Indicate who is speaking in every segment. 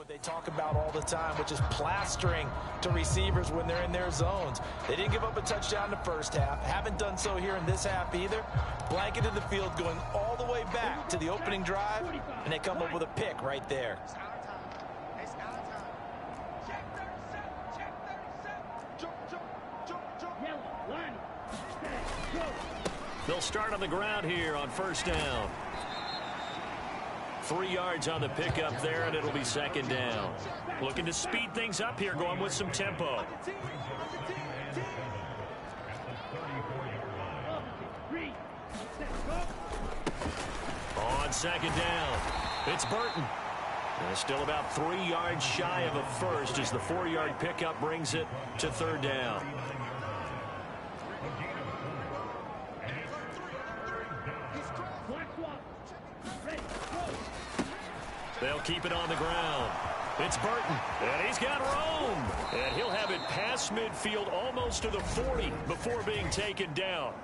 Speaker 1: what they talk about all the time, which is plastering to receivers when they're in their zones. They didn't give up a touchdown in the first half. Haven't done so here in this half either. Blanketed the field going all the way back to the opening drive, and they come up with a pick right there.
Speaker 2: They'll start on the ground here on first down. 3 yards on the pickup there, and it'll be second down. Looking to speed things up here, going with some tempo. On second down, it's Burton. And still about 3 yards shy of a first as the 4-yard pickup brings it to third down. They'll keep it on the ground. It's Burton, and he's got room. And he'll have it past midfield almost to the 40 before being taken down.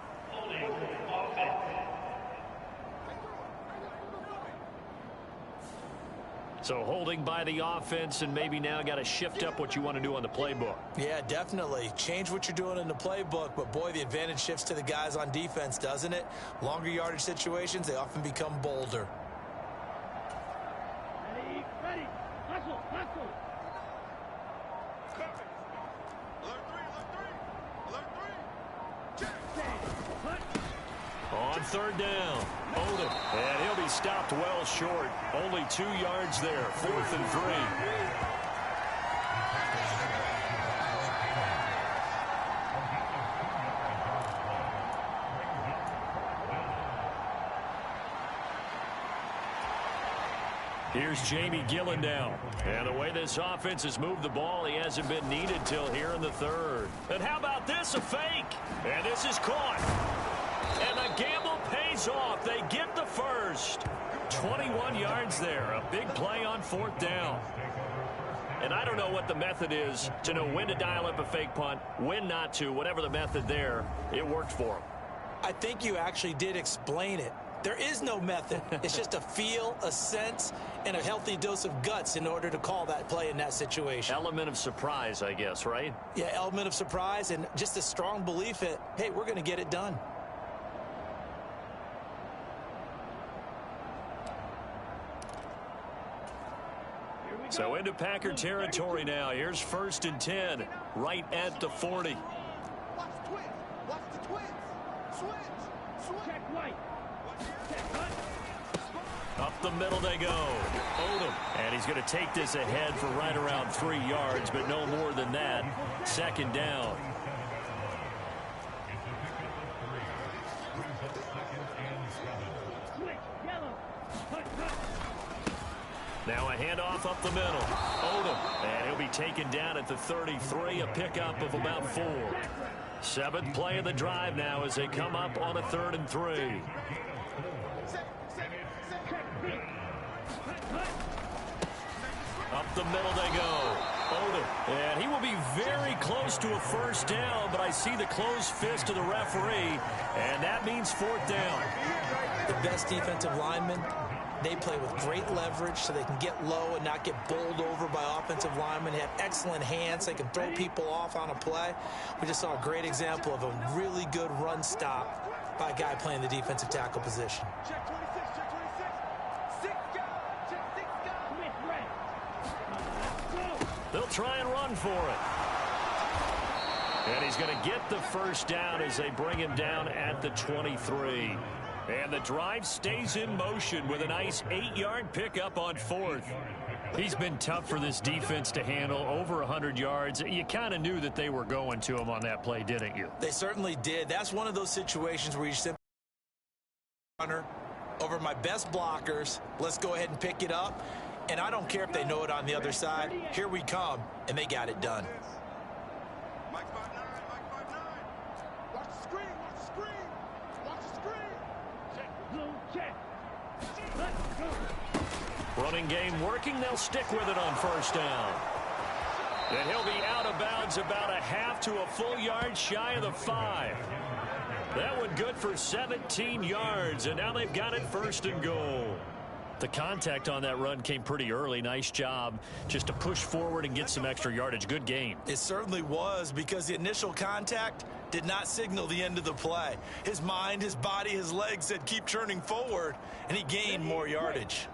Speaker 2: So holding by the offense, and maybe now got to shift up what you want to do on the playbook.
Speaker 1: Yeah, definitely. Change what you're doing in the playbook, but boy, the advantage shifts to the guys on defense, doesn't it? Longer yardage situations, they often become bolder.
Speaker 3: Ready. Hustle.
Speaker 2: On third down, Odom, and he'll be stopped well short. Only 2 yards there, 4th and 3. Here's Jamie Gillen now. And the way this offense has moved the ball, he hasn't been needed till here in the third. And how about this, a fake? And this is caught. And the gamble pays off. They get the first. 21 yards there. A big play on 4th down. And I don't know what the method is to know when to dial up a fake punt, when not to. Whatever the method there, it worked for him.
Speaker 1: I think you actually did explain it. There is no method. It's just a feel, a sense, and a healthy dose of guts in order to call that play in that situation.
Speaker 2: Element of surprise, I guess, right?
Speaker 1: Yeah, element of surprise and just a strong belief that, hey, we're going to get it done.
Speaker 2: So into Packer territory now. Here's 1st and 10, right at the 40.
Speaker 3: Watch the twins. Switch. Check right.
Speaker 2: Up the middle they go. Odom. And he's going to take this ahead for right around 3 yards, but no more than that. Second down. Now a handoff up the middle. Odom. And he'll be taken down at the 33, a pickup of about 4. 7th play of the drive now as they come up on a 3rd and 3. Up the middle they go. Odom. And he will be very close to a first down, but I see the closed fist of the referee, and that means 4th down.
Speaker 1: The best defensive linemen, they play with great leverage so they can get low and not get bowled over by offensive linemen. They have excellent hands. They can throw people off on a play. We just saw a great example of a really good run stop by a guy playing the defensive tackle position.
Speaker 3: Check 26. 6 guys. Check 6 guys.
Speaker 2: They'll try and run for it. And he's going to get the first down as they bring him down at the 23. And the drive stays in motion with a nice 8-yard pickup on 4th. He's been tough for this defense to handle, over 100 yards. You kind of knew that they were going to him on that play, didn't you?
Speaker 1: They certainly did. That's one of those situations where you simply runner over my best blockers. Let's go ahead and pick it up. And I don't care if they know it on the other side. Here we come, and they got it done.
Speaker 3: Mike 5'9", Mike 5'9". Watch the screen. Check. Let's go.
Speaker 2: Running game working. They'll stick with it on first down. And he'll be out of bounds about a half to a full yard shy of the 5. That one good for 17 yards, and now they've got it 1st and goal. The contact on that run came pretty early. Nice job just to push forward and get some extra yardage. Good game.
Speaker 1: It certainly was, because the initial contact did not signal the end of the play. His mind, his body, his legs said keep turning forward, and he gained more yardage.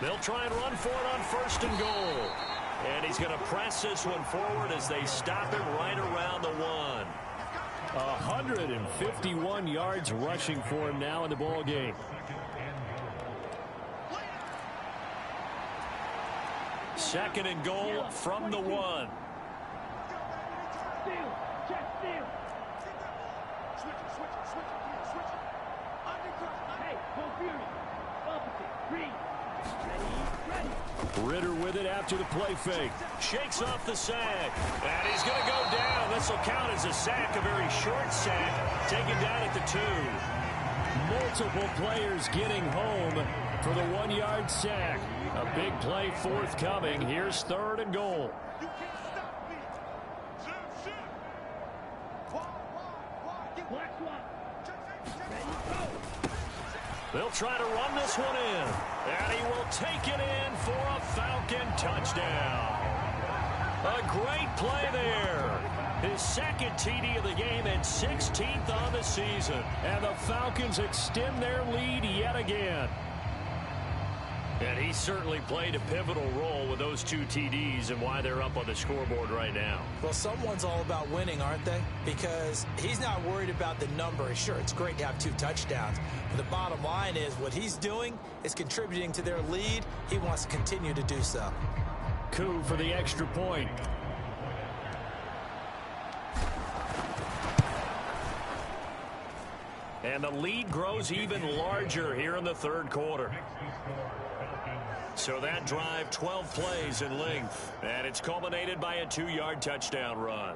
Speaker 2: They'll try and run for it on 1st and goal. And he's going to press this one forward as they stop him right around the 1.
Speaker 4: 151 yards rushing for him now in the ball game.
Speaker 2: Second and goal from the 1.
Speaker 4: Ritter with it after the play fake.
Speaker 2: Shakes off the sack. And he's going to go down. This will count as a sack, a very short sack. Taken down at the 2.
Speaker 4: Multiple players getting home for the 1-yard sack. A big play forthcoming. Here's 3rd and goal.
Speaker 3: You can't stop me. Zoom. Black one.
Speaker 2: They'll try to run this one in. And he will take it in for a Falcon touchdown. A great play there. His second TD of the game and 16th on the season.
Speaker 4: And the Falcons extend their lead yet again.
Speaker 2: And he certainly played a pivotal role with those 2 TDs and why they're up on the scoreboard right now.
Speaker 1: Well, someone's all about winning, aren't they? Because he's not worried about the number. Sure, it's great to have 2 touchdowns. But the bottom line is what he's doing is contributing to their lead. He wants to continue to do so.
Speaker 4: Coup for the extra point.
Speaker 2: And the lead grows even larger here in the 3rd quarter. So that drive, 12 plays in length. And it's culminated by a 2-yard touchdown run.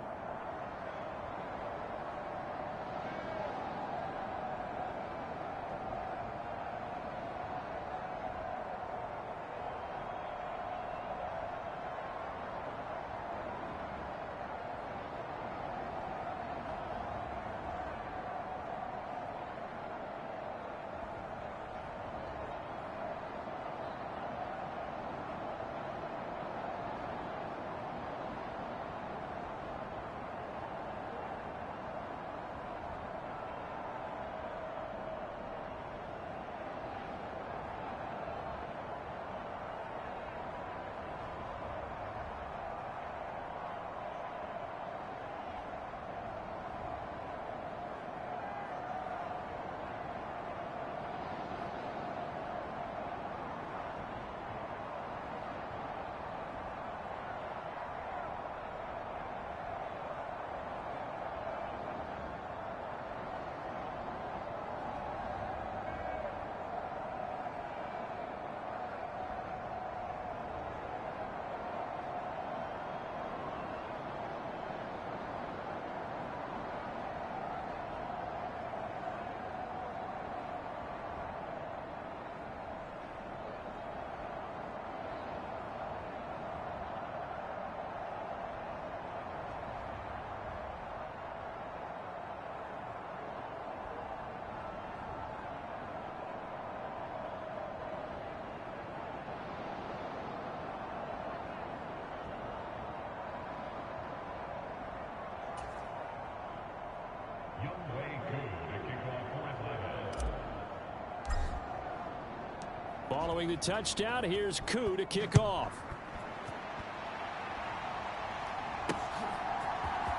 Speaker 4: Following the touchdown, here's Koo to kick off.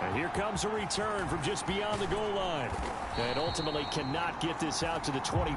Speaker 4: And here comes a return from just beyond the goal line. And ultimately cannot get this out to the 20.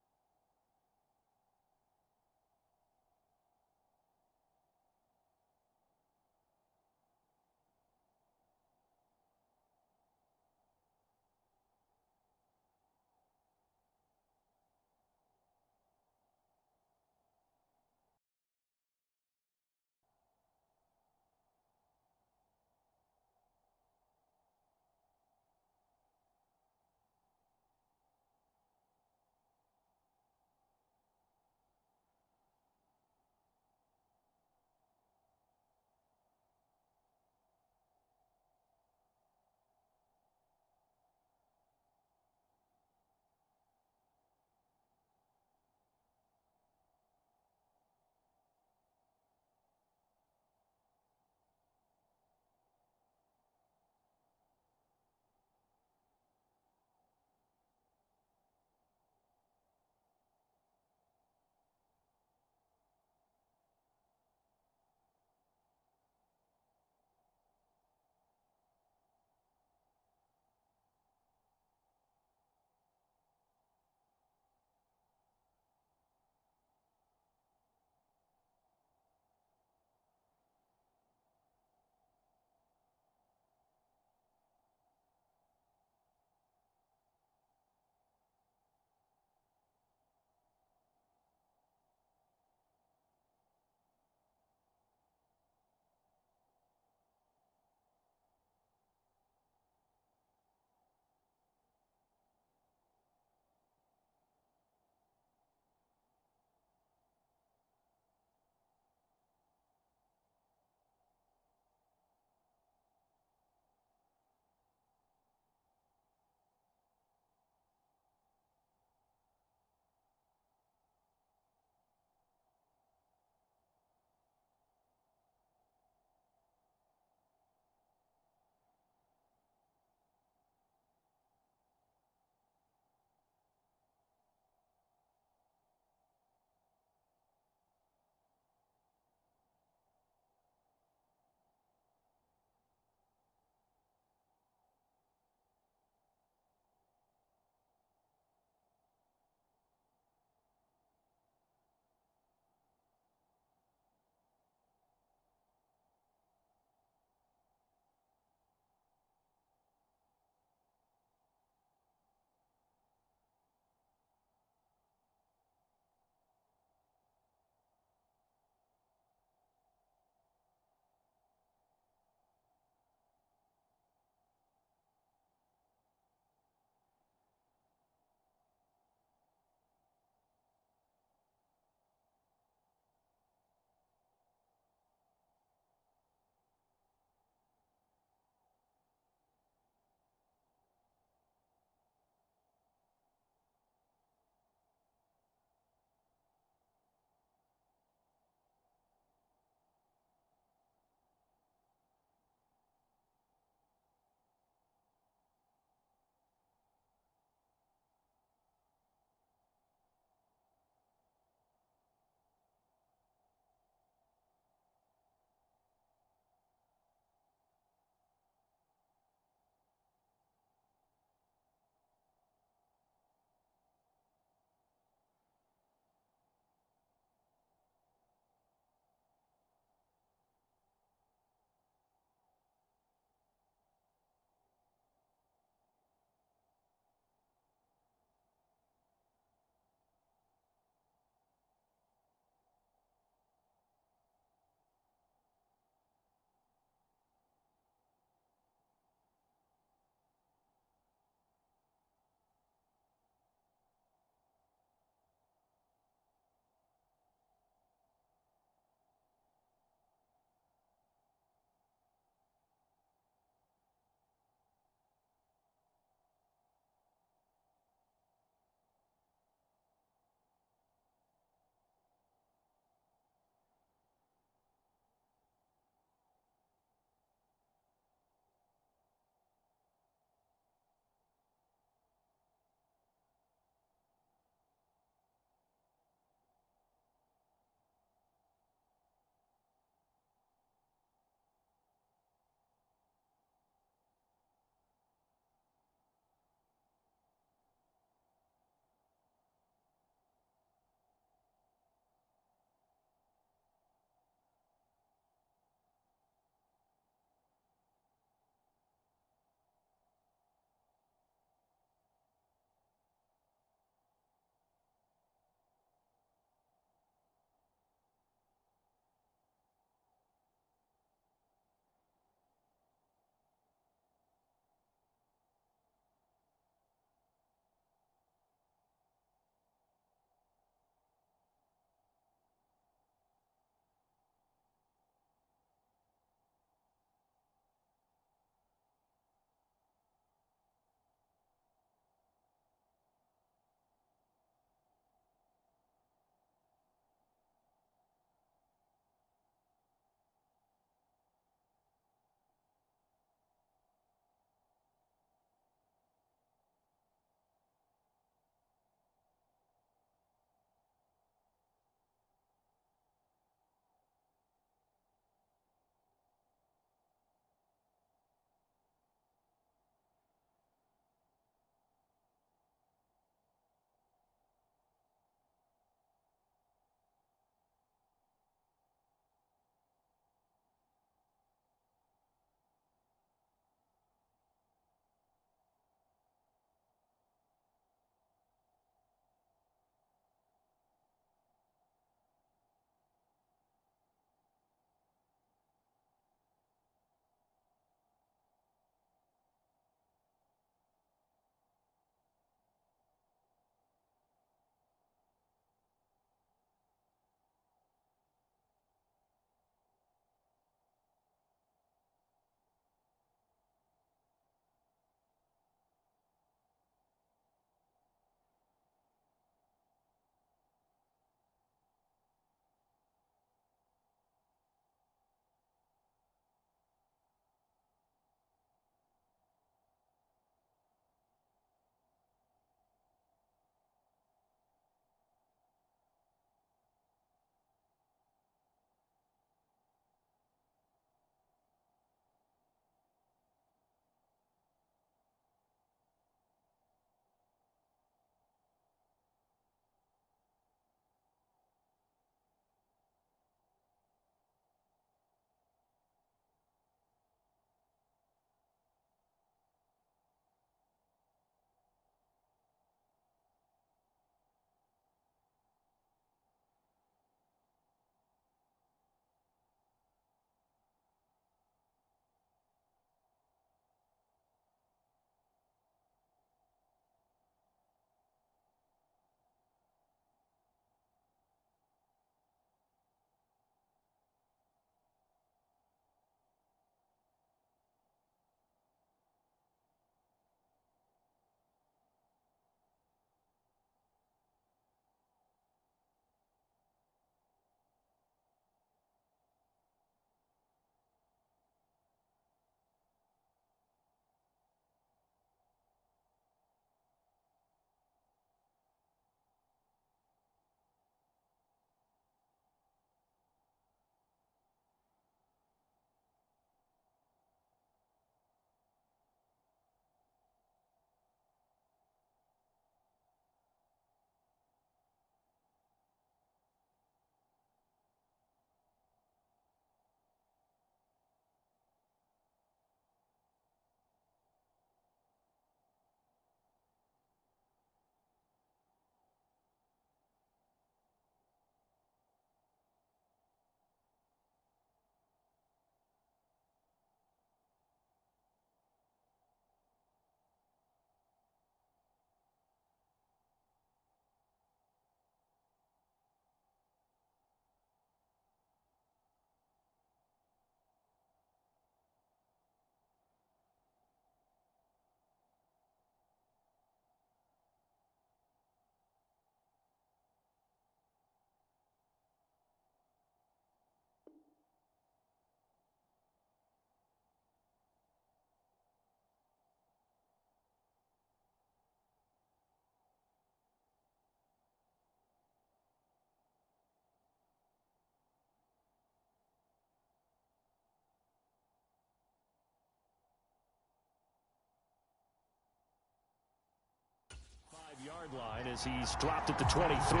Speaker 4: yard line as he's dropped at the 23.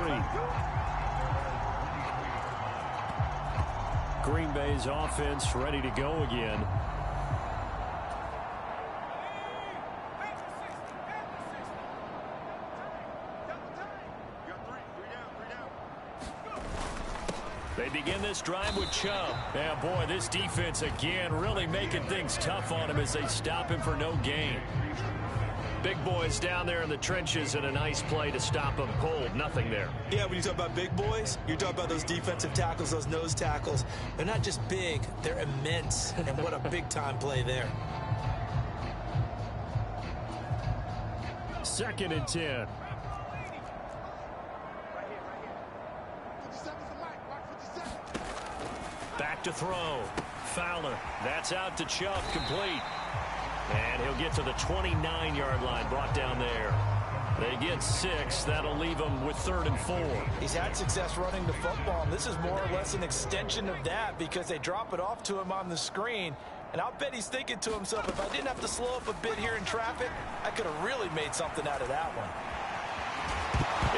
Speaker 4: Green Bay's offense ready to go again. They begin this drive with Chubb. Yeah, boy, this defense again really making things tough on him as they stop him for no gain. Big boys down there in the trenches, and a nice play to stop him cold. Nothing there.
Speaker 1: Yeah, when you talk about big boys, you're talking about those defensive tackles, those nose tackles. They're not just big, they're immense. And what a big-time play there.
Speaker 4: 2nd and 10. Back to throw. Fowler. That's out to Chubb. Complete. And he'll get to the 29-yard line. Brought down there. They get 6. That'll leave him with 3rd and 4.
Speaker 1: He's had success running the football, and this is more or less an extension of that because they drop it off to him on the screen. And I'll bet he's thinking to himself, if I didn't have to slow up a bit here in traffic, I could have really made something out of that one.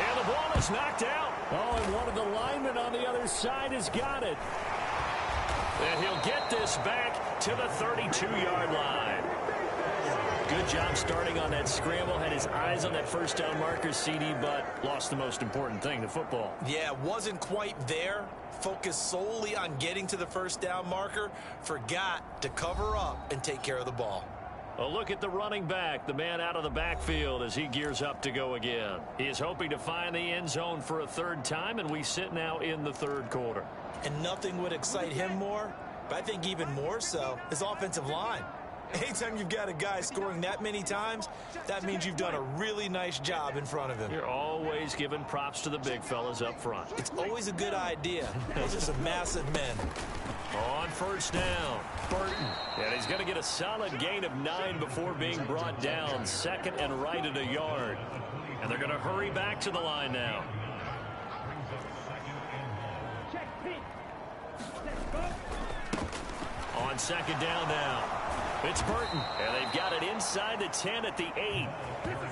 Speaker 4: And the ball is knocked out. Oh, and one of the linemen on the other side has got it. And he'll get this back to the 32-yard line. Good job starting on that scramble. Had his eyes on that first down marker, CD, but lost the most important thing, the football.
Speaker 1: Yeah, wasn't quite there. Focused solely on getting to the first down marker. Forgot to cover up and take care of the ball.
Speaker 4: A look at the running back, the man out of the backfield as he gears up to go again. He is hoping to find the end zone for a 3rd time, and we sit now in the 3rd quarter.
Speaker 1: And nothing would excite him more, but I think even more so, his offensive line. Anytime you've got a guy scoring that many times, that means you've done a really nice job in front of him.
Speaker 4: You're always giving props to the big fellas up front.
Speaker 1: It's always a good idea. Those are some massive men.
Speaker 4: On 1st down, Burton. And he's going to get a solid gain of 9 before being brought down. 2nd and right at a yard. And they're going to hurry back to the line now. On 2nd down now. It's Burton, and they've got it inside the 10 at the 8.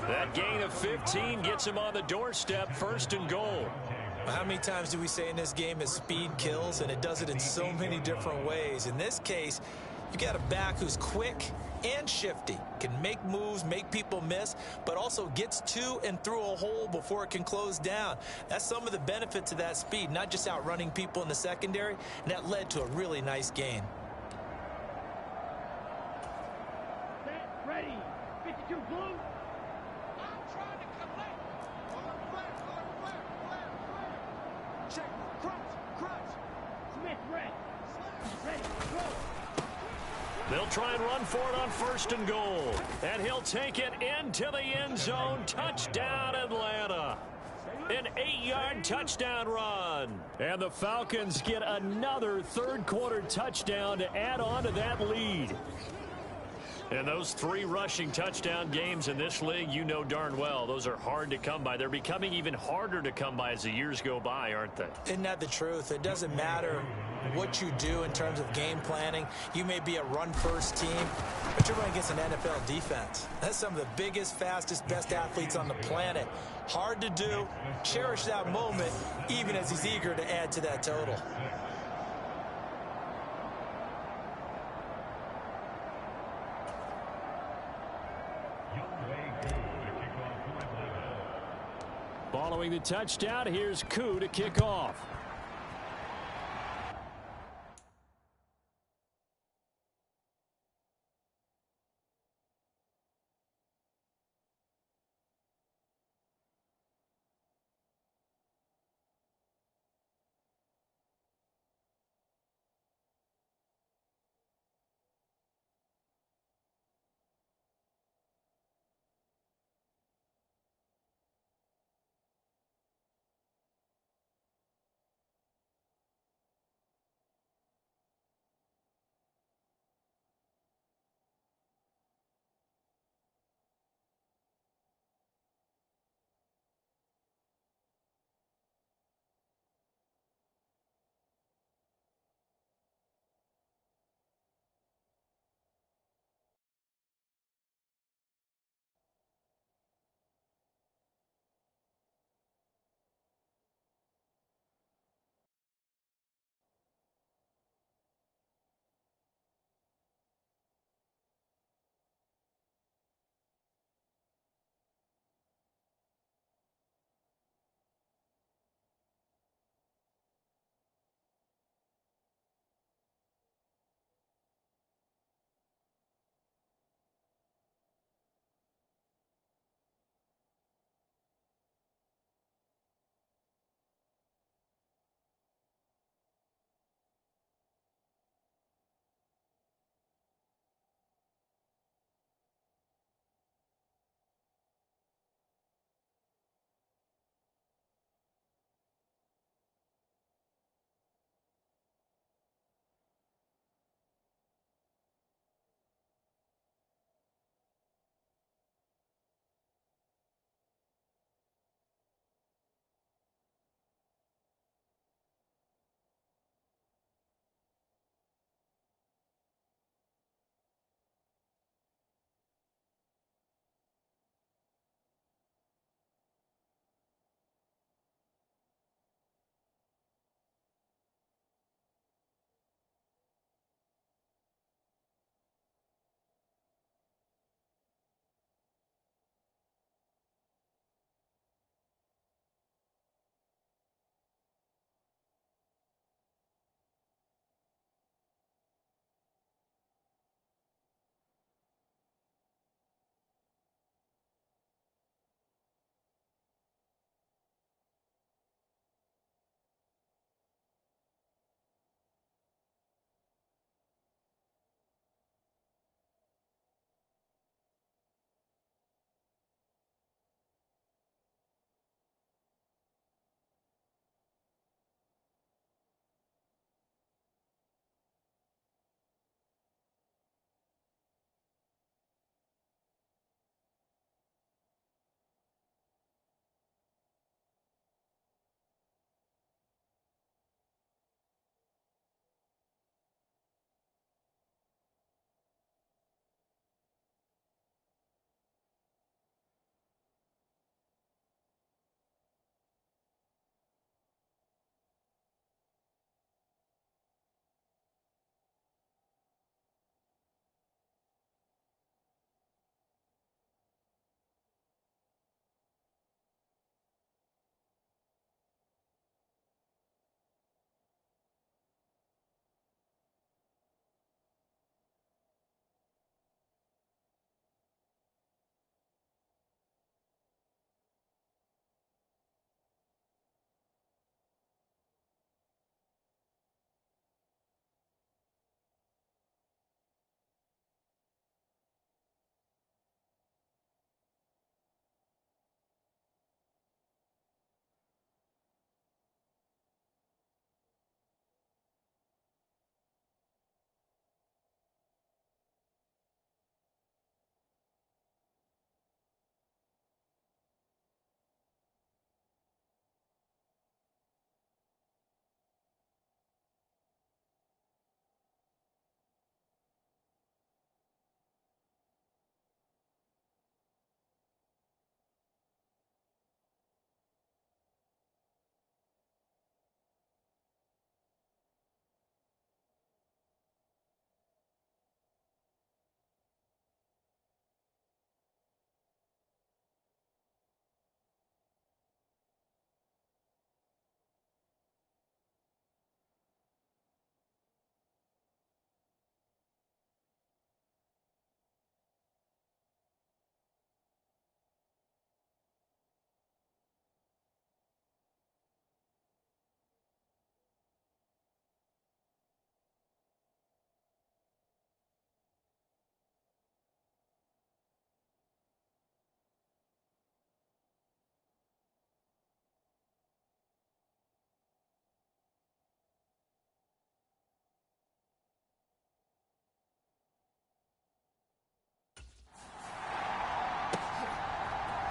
Speaker 4: That gain of 15 gets him on the doorstep, 1st and goal.
Speaker 1: How many times do we say in this game that speed kills, and it does it in so many different ways? In this case, you've got a back who's quick and shifty, can make moves, make people miss, but also gets to and through a hole before it can close down. That's some of the benefits of that speed, not just outrunning people in the secondary, and that led to a really nice gain.
Speaker 3: Ready. 52 blue. I'm trying to collect. Flare. Check. Crunch. Smith, red. Ready. Go.
Speaker 4: They'll try and run for it on 1st and goal. And he'll take it into the end zone. Touchdown, Atlanta. An 8-yard touchdown run. And the Falcons get another 3rd quarter touchdown to add on to that lead. And those 3 rushing touchdown games in this league, you know darn well, those are hard to come by. They're becoming even harder to come by as the years go by, aren't they?
Speaker 1: Isn't that the truth? It doesn't matter what you do in terms of game planning. You may be a run-first team, but you're running against an NFL defense. That's some of the biggest, fastest, best athletes on the planet. Hard to do. Cherish that moment, even as he's eager to add to that total.
Speaker 4: Following the touchdown, here's Koo to kick off.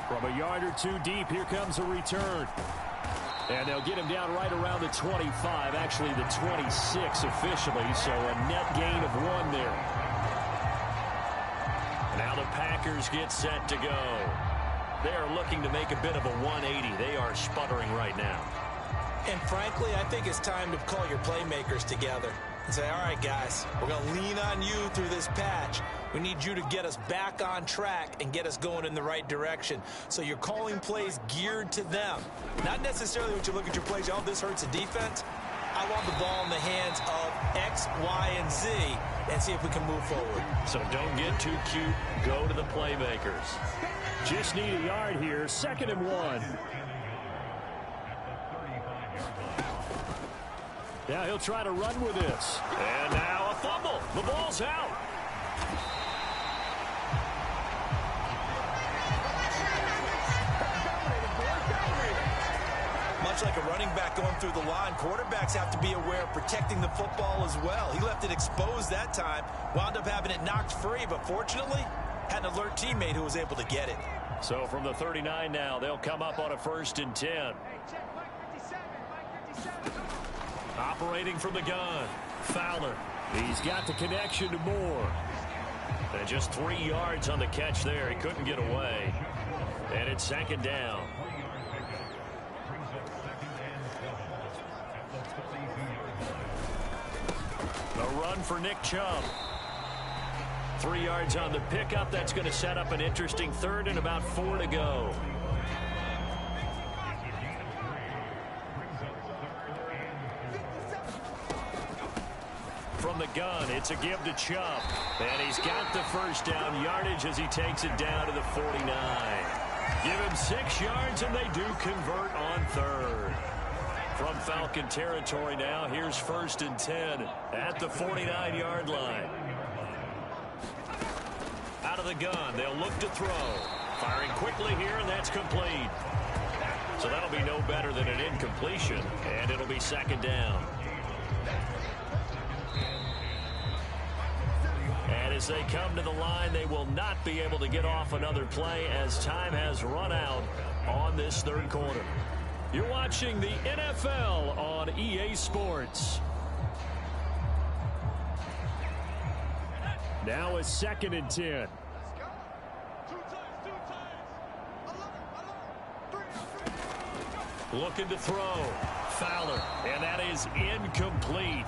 Speaker 2: From a yard or two deep, here comes a return. And they'll get him down right around the 25, actually the 26 officially, so a net gain of 1 there. Now the Packers get set to go. They are looking to make a bit of a 180. They are sputtering right now.
Speaker 1: And frankly, I think it's time to call your playmakers together and say, all right, guys, we're going to lean on you through this patch. We need you to get us back on track and get us going in the right direction. So you're calling plays geared to them. Not necessarily when you look at your plays, oh, this hurts the defense. I want the ball in the hands of X, Y, and Z and see if we can move forward.
Speaker 2: So don't get too cute. Go to the playmakers. Just need a yard here. 2nd and 1. Now he'll try to run with this. And now a fumble. The ball's out.
Speaker 1: Much like a running back going through the line, quarterbacks have to be aware of protecting the football as well. He left it exposed that time, wound up having it knocked free, but fortunately, had an alert teammate who was able to get it.
Speaker 2: So from the 39 now, they'll come up on a 1st and 10. Operating from the gun, Fowler. He's got the connection to Moore. And just 3 yards on the catch there. He couldn't get away. And it's 2nd down. A run for Nick Chubb. 3 yards on the pickup. That's going to set up an interesting 3rd and about 4 to go. From the gun, it's a give to Chubb. And he's got the 1st down yardage as he takes it down to the 49. Give him 6 yards, and they do convert on 3rd. From Falcon territory now, here's 1st and 10 at the 49-yard line. Out of the gun, they'll look to throw. Firing quickly here, and that's complete. So that'll be no better than an incompletion, and it'll be 2nd down. And as they come to the line, they will not be able to get off another play as time has run out on this 3rd quarter. You're watching the NFL on EA Sports. Now a 2nd and 10. Looking to throw. Fowler. And that is incomplete.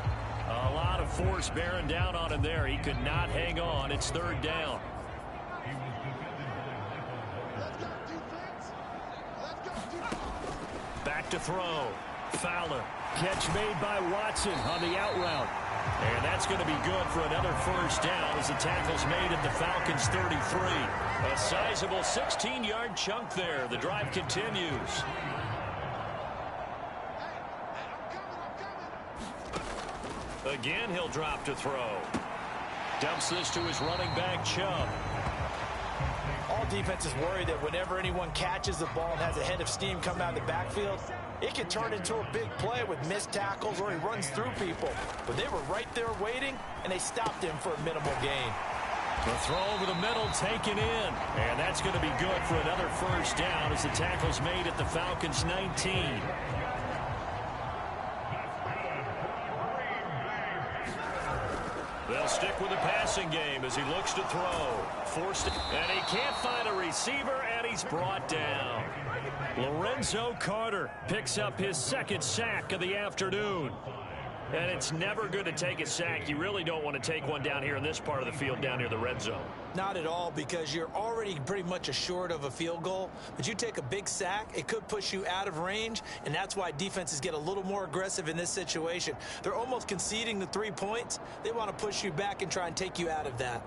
Speaker 2: A lot of force bearing down on him there. He could not hang on. It's 3rd down. Back to throw. Fowler. Catch made by Watson on the out route. And that's going to be good for another 1st down as the tackle's made at the Falcons' 33. A sizable 16-yard chunk there. The drive continues. Again, he'll drop to throw. Dumps this to his running back, Chubb.
Speaker 1: All defenses worry that whenever anyone catches the ball and has a head of steam come out of the backfield, it can turn into a big play with missed tackles or he runs through people. But they were right there waiting, and they stopped him for a minimal gain.
Speaker 2: The throw over the middle taken in. And that's going to be good for another 1st down as the tackle's made at the Falcons' 19. They'll stick with the passing game as he looks to throw. Forced it, and he can't find a receiver, and he's brought down. Lorenzo Carter picks up his 2nd sack of the afternoon. And it's never good to take a sack. You really don't want to take one down here in this part of the field down near the red zone.
Speaker 1: Not at all, because you're already pretty much assured of a field goal. But you take a big sack, it could push you out of range, and that's why defenses get a little more aggressive in this situation. They're almost conceding the 3 points. They want to push you back and try and take you out of that.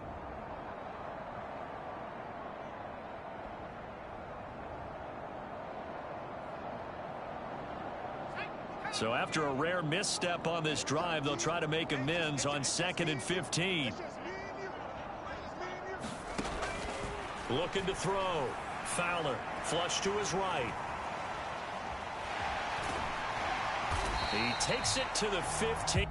Speaker 2: So after a rare misstep on this drive, they'll try to make amends on 2nd and 15. Looking to throw. Fowler, flush to his right. He takes it to the 15.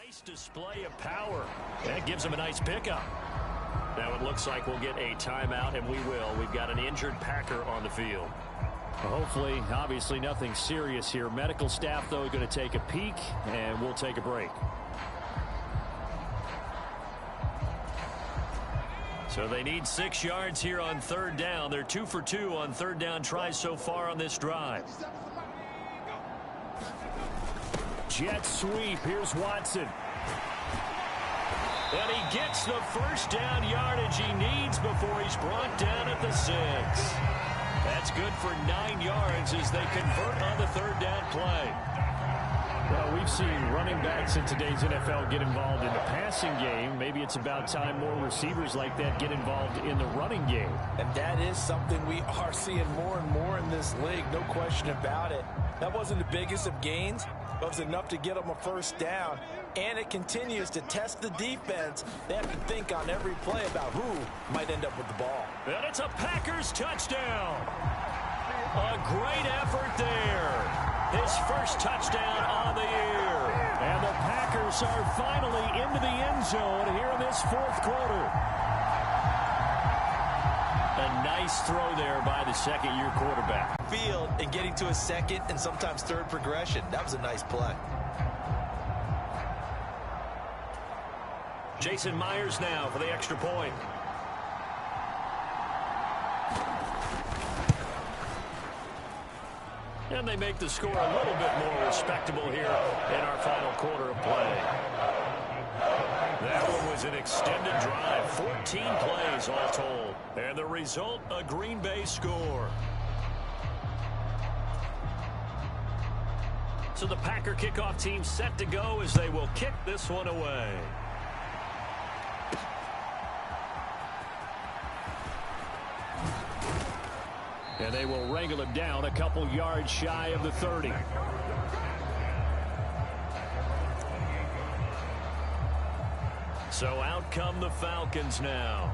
Speaker 2: Nice display of power. That gives him a nice pickup. Now it looks like we'll get a timeout, and we will. We've got an injured Packer on the field.
Speaker 4: Well, hopefully, obviously nothing serious here. Medical staff, though, going to take a peek, and we'll take a break.
Speaker 2: So they need 6 yards here on third down. They're 2 for 2 on third down tries so far on this drive.
Speaker 4: Jet sweep. Here's Watson.
Speaker 2: And he gets the first down yardage he needs before he's brought down at the 6. That's good for 9 yards as they convert on the third down play.
Speaker 4: Well, we've seen running backs in today's NFL get involved in the passing game. Maybe it's about time more receivers like that get involved in the running game.
Speaker 5: And that is something we are seeing more and more in this league, no question about it. That wasn't the biggest of gains, but it was enough to get them a first down. And it continues to test the defense. They have to think on every play about who might end up with the ball.
Speaker 2: And it's a Packers touchdown. A great effort there. His first touchdown on the year.
Speaker 4: And the Packers are finally into the end zone here in this fourth quarter.
Speaker 2: A nice throw there by the second-year quarterback.
Speaker 5: Field and getting to a second and sometimes third progression. That was a nice play.
Speaker 2: Jason Myers now for the extra point. And they make the score a little bit more respectable here in our final quarter of play. That one was an extended drive, 14 plays all told. And the result, a Green Bay score. So the Packer kickoff team set to go as they will kick this one away.
Speaker 4: And they will wrangle it down a couple yards shy of the 30.
Speaker 2: So out come the Falcons now.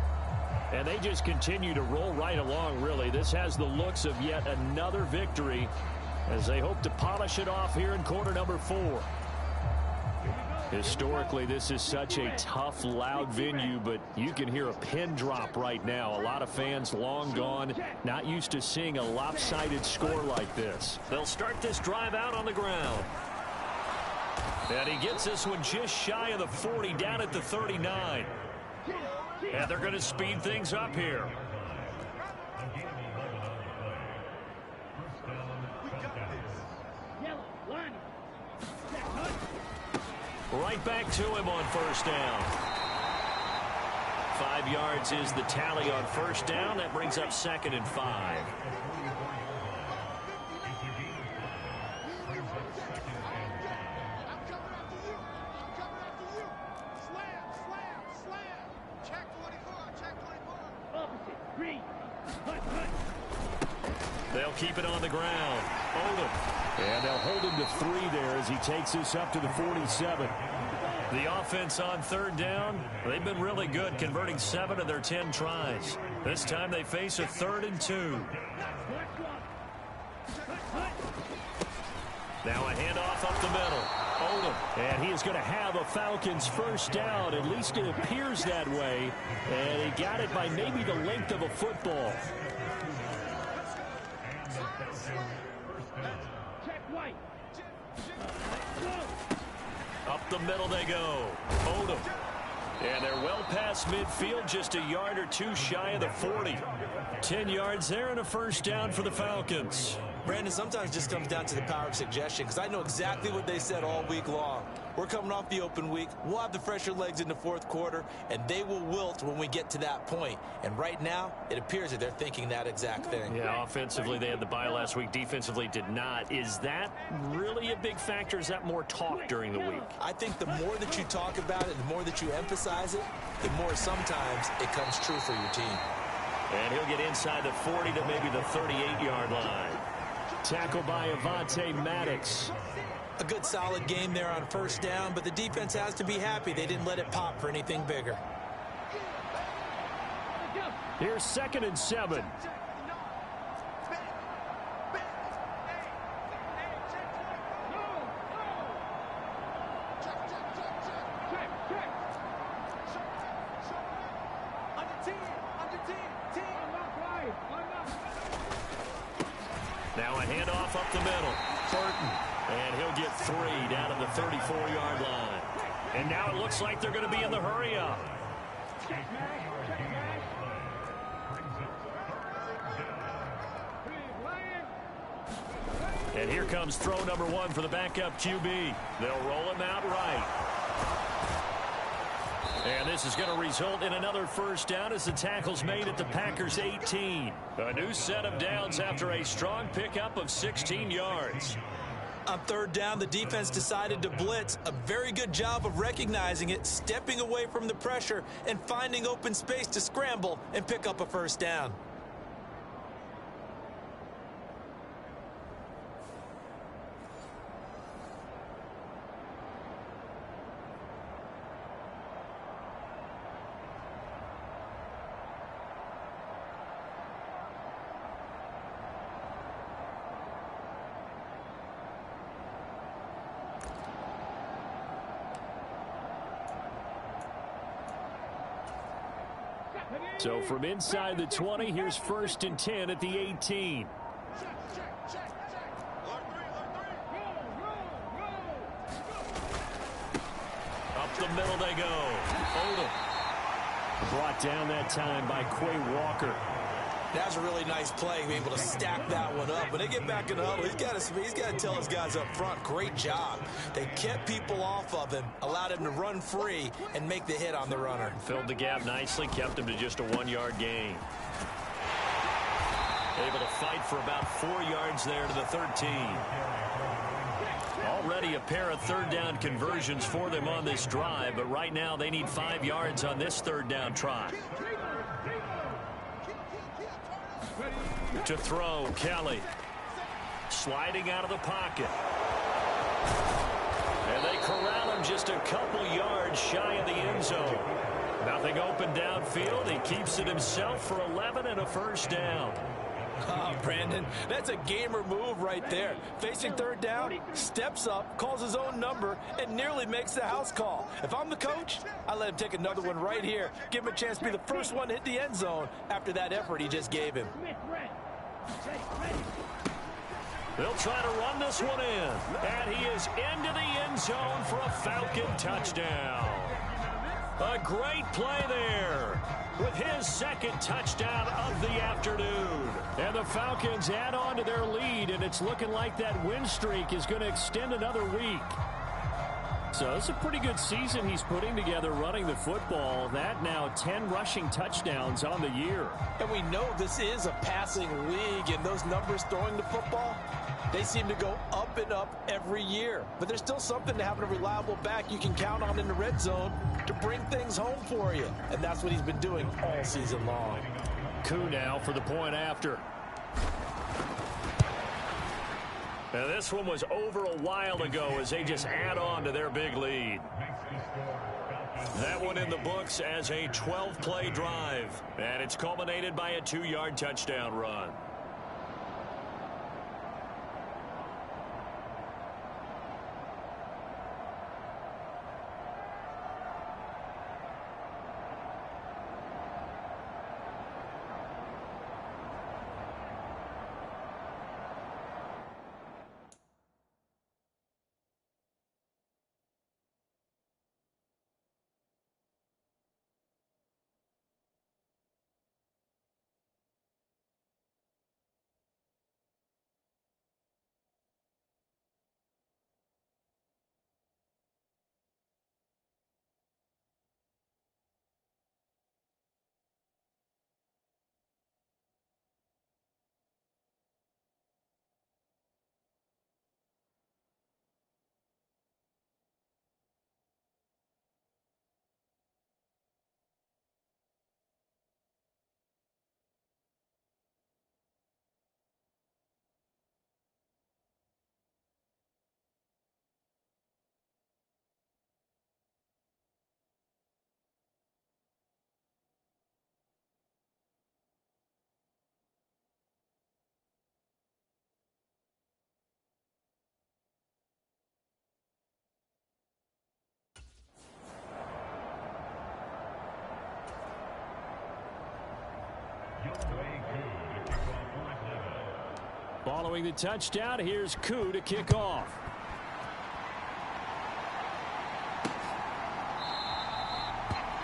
Speaker 4: And they just continue to roll right along, really. This has the looks of yet another victory as they hope to polish it off here in quarter number 4. Historically, this is such a tough, loud venue, but you can hear a pin drop right now. A lot of fans long gone, not used to seeing a lopsided score like this.
Speaker 2: They'll start this drive out on the ground. And he gets this one just shy of the 40, down at the 39. And they're going to speed things up here. Right back to him on first down. 5 yards is the tally on first down. That brings up 2nd and 5. They'll keep it on the ground. Odom.
Speaker 4: And they'll hold him to 3 there as he takes this up to the 47.
Speaker 2: The offense on third down, they've been really good, converting 7 of their 10 tries. This time they face a 3rd and 2. Now a handoff up the middle. Odom.
Speaker 4: And he is going to have a Falcons first down. At least it appears that way. And he got it by maybe the length of a football.
Speaker 2: Up the middle they go. Odom. And they're well past midfield, just a yard or 2 shy of the 40. 10 yards there and a first down for the Falcons.
Speaker 5: Brandon, sometimes it just comes down to the power of suggestion, because I know exactly what they said all week long. We're coming off the open week. We'll have the fresher legs in the fourth quarter, and they will wilt when we get to that point. And right now, it appears that they're thinking that exact thing.
Speaker 2: Yeah, offensively, they had the bye last week. Defensively, did not. Is that really a big factor? Is that more talk during the week?
Speaker 5: I think the more that you talk about it, the more that you emphasize it, the more sometimes it comes true for your team.
Speaker 2: And he'll get inside the 40 to maybe the 38-yard line.
Speaker 4: Tackled by Avonte Maddox.
Speaker 5: A good solid game there on first down, but the defense has to be happy they didn't let it pop for anything bigger.
Speaker 4: Here's 2nd and 7.
Speaker 2: Now a handoff up the middle. Burton. And he'll get 3 down at the 34-yard line. And now it looks like they're going to be in the hurry-up. And here comes throw number 1 for the backup QB. They'll roll him out right. And this is going to result in another first down as the tackle's made at the Packers' 18. A new set of downs after a strong pickup of 16 yards.
Speaker 1: On third down, the defense decided to blitz. A very good job of recognizing it, stepping away from the pressure, and finding open space to scramble and pick up a first down.
Speaker 2: So from inside the 20, here's 1st and 10 at the 18. Up the middle they go. Odom. Brought down that time by Quay Walker.
Speaker 1: That was a really nice play, being able to stack that one up. When they get back in the huddle, he's got to tell his guys up front, great job. They kept people off of him, allowed him to run free, and make the hit on the runner.
Speaker 2: Filled the gap nicely, kept him to just a 1-yard gain. Able to fight for about 4 yards there to the 13. Already a pair of third down conversions for them on this drive, but right now they need 5 yards on this third down try. To throw, Kelly. Sliding out of the pocket. And they corral him just a couple yards shy of the end zone. Nothing open downfield. He keeps it himself for 11 and a first down.
Speaker 5: Oh, Brandon, that's a gamer move right there. Facing third down, steps up, calls his own number, and nearly makes the house call. If I'm the coach, I let him take another one right here. Give him a chance to be the first one to hit the end zone after that effort he just gave him.
Speaker 2: They'll try to run this one in. And he is into the end zone for a Falcon touchdown. A great play there with his second touchdown of the afternoon. And the Falcons add on to their lead, and it's looking like that win streak is going to extend another week. So it's a pretty good season he's putting together running the football. That now 10 rushing touchdowns on the year.
Speaker 5: And we know this is a passing league, and those numbers throwing the football, they seem to go up and up every year. But there's still something to having a reliable back you can count on in the red zone to bring things home for you. And that's what he's been doing all season long.
Speaker 2: Coup now for the point after. Now this one was over a while ago as they just add on to their big lead. That one in the books as a 12-play drive. And it's culminated by a 2-yard touchdown run.
Speaker 4: Following the touchdown, here's Koo to kick off.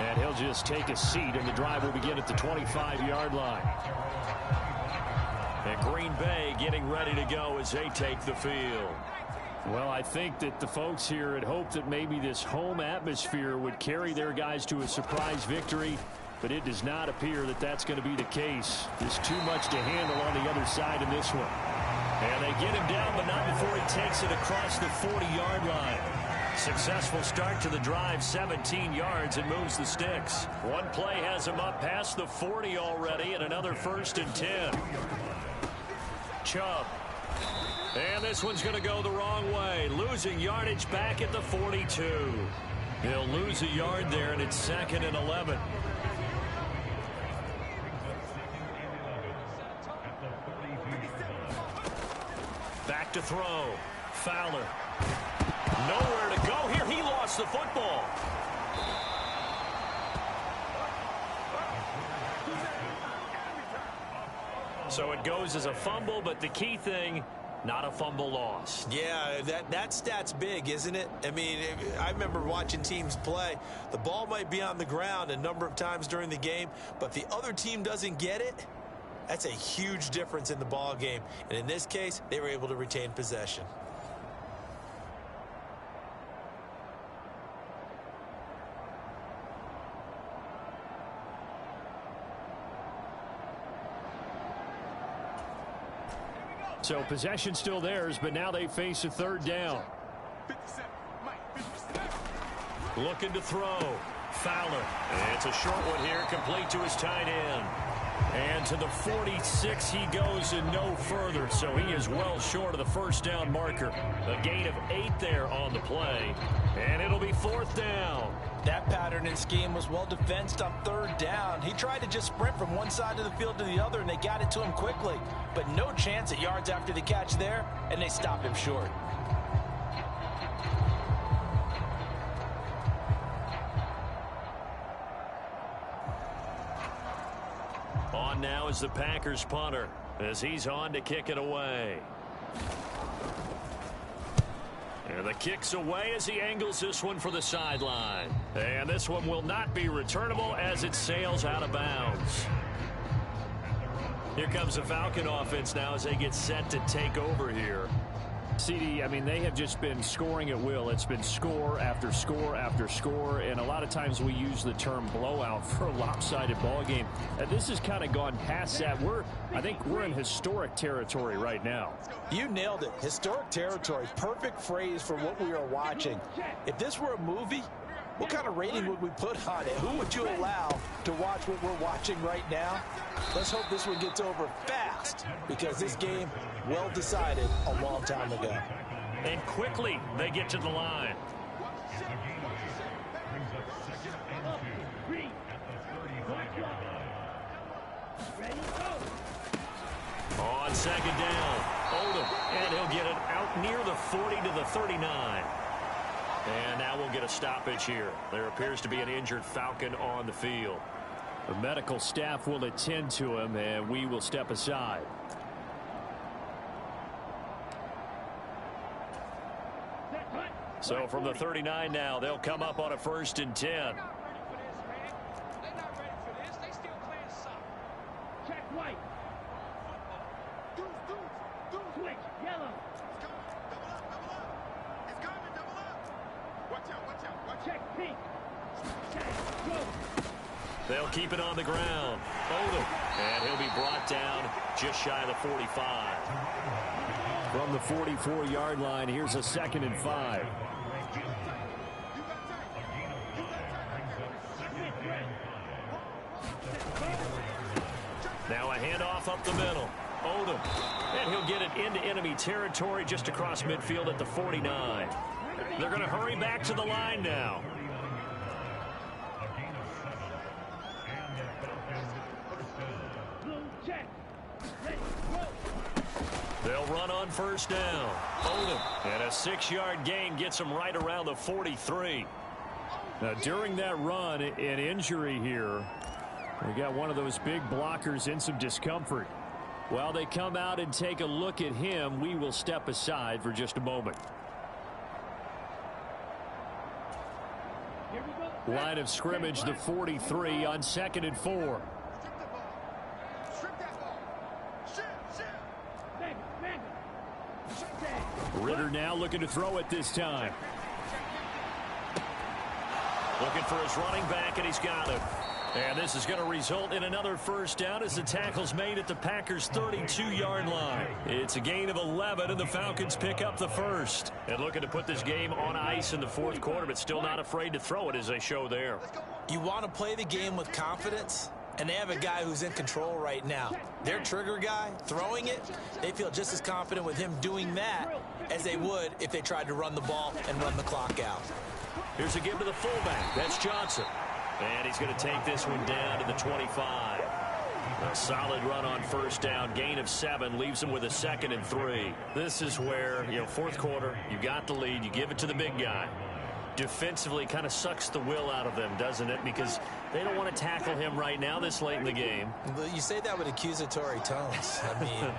Speaker 4: And he'll just take a seat, and the drive will begin at the 25-yard line. And Green Bay getting ready to go as they take the field. Well, I think that the folks here had hoped that maybe this home atmosphere would carry their guys to a surprise victory, but it does not appear that that's going to be the case. There's too much to handle on the other side in this one. And they get him down, but not before he takes it across the 40-yard line. Successful start to the drive, 17 yards, and moves the sticks. One play has him up past the 40 already, and another 1st and 10. Chubb. And this one's going to go the wrong way, losing yardage back at the 42. He'll lose a yard there, and it's 2nd and 11. Back to throw. Fowler. Nowhere to go here. He lost the football. So it goes as a fumble, but the key thing, not a fumble lost.
Speaker 1: Yeah, that stat's big, isn't it? I mean, I remember watching teams play. The ball might be on the ground a number of times during the game, but if the other team doesn't get it, that's a huge difference in the ball game. And in this case, they were able to retain possession.
Speaker 4: So possession still theirs, but now they face a 3rd down. Looking to throw. Fowler. It's a short one here, complete to his tight end. And to the 46 he goes and no further, so he is well short of the 1st down marker. A gain of 8 there on the play, and it'll be 4th down.
Speaker 5: That pattern and scheme was well defensed on 3rd down. He tried to just sprint from one side of the field to the other, and they got it to him quickly. But no chance at yards after the catch there, and they stop him short.
Speaker 4: On now is the Packers punter as he's on to kick it away. And the kick's away as he angles this one for the sideline. And this one will not be returnable as it sails out of bounds. Here comes the Falcon offense now as they get set to take over here. CD, I mean, they have just been scoring at will. It's been score after score after score, and a lot of times we use the term blowout for a lopsided ball game. And this has kind of gone past that. I think we're in historic territory right now.
Speaker 5: You nailed it. Historic territory. Perfect phrase for what we are watching. If this were a movie, what kind of rating would we put on it? Who would you allow to watch what we're watching right now? Let's hope this one gets over fast, because this game, well decided a long time ago.
Speaker 4: And quickly they get to the line. On 2nd down, Odom, and he'll get it out near the 40 to the 39. And now we'll get a stoppage here. There appears to be an injured Falcon on the field. The medical staff will attend to him, and we will step aside. So from the 39 now, they'll come up on a 1st and 10. They'll keep it on the ground. Odom, and he'll be brought down just shy of the 45. From the 44-yard line, here's a 2nd and 5. Now a handoff up the middle. Odom, and he'll get it into enemy territory just across midfield at the 49. They're going to hurry back to the line now. They'll run on 1st down. Odom, and a 6-yard gain gets them right around the 43. Now, during that run, an injury here
Speaker 2: We got one of those big blockers in some discomfort. While they come out and take a look at him, we will step aside for just a moment. Line of scrimmage, the 43 on 2nd and 4. Ritter now looking to throw it this time.
Speaker 4: Looking for his running back, and he's got it. And this is going to result in another first down as the tackle's made at the Packers' 32-yard line. It's a gain of 11, and the Falcons pick up the first. And looking to put this game on ice in the fourth quarter, but still not afraid to throw it as they show there.
Speaker 1: You want to play the game with confidence, and they have a guy who's in control right now. Their trigger guy, throwing it, they feel just as confident with him doing that as they would if they tried to run the ball and run the clock out.
Speaker 4: Here's a give to the fullback. That's Johnson. And he's going to take this one down to the 25. A solid run on first down. Gain of 7 leaves him with a 2nd and 3. This is where, fourth quarter, you got the lead. You give it to the big guy. Defensively kind of sucks the will out of them, doesn't it? Because they don't want to tackle him right now this late in the game.
Speaker 1: You say that with accusatory tones. I mean,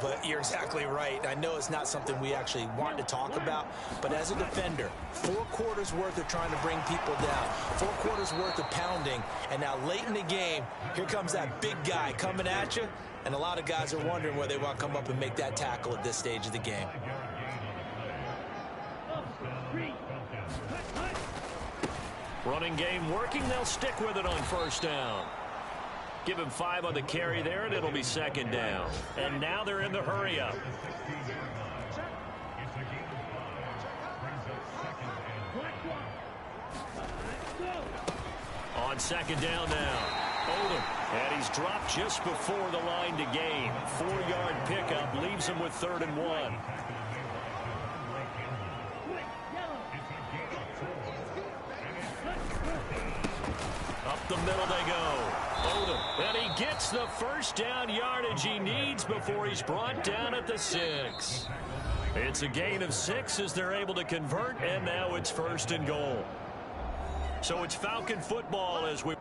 Speaker 1: but you're exactly right. I know it's not something we actually want to talk about, but as a defender, 4 quarters worth of trying to bring people down, 4 quarters worth of pounding, and now late in the game, here comes that big guy coming at you, and a lot of guys are wondering where they want to come up and make that tackle at this stage of the game.
Speaker 4: Running game working. They'll stick with it on first down. Give him 5 on the carry there, and it'll be 2nd down. And now they're in the hurry up. On 2nd down now. Odom. And he's dropped just before the line to gain. 4-yard pickup leaves him with 3rd and 1. Up the middle they go. Odom. And he gets the first down yardage he needs before he's brought down at the 6. It's a gain of 6 as they're able to convert, and now it's 1st and goal. So it's Falcon football as we...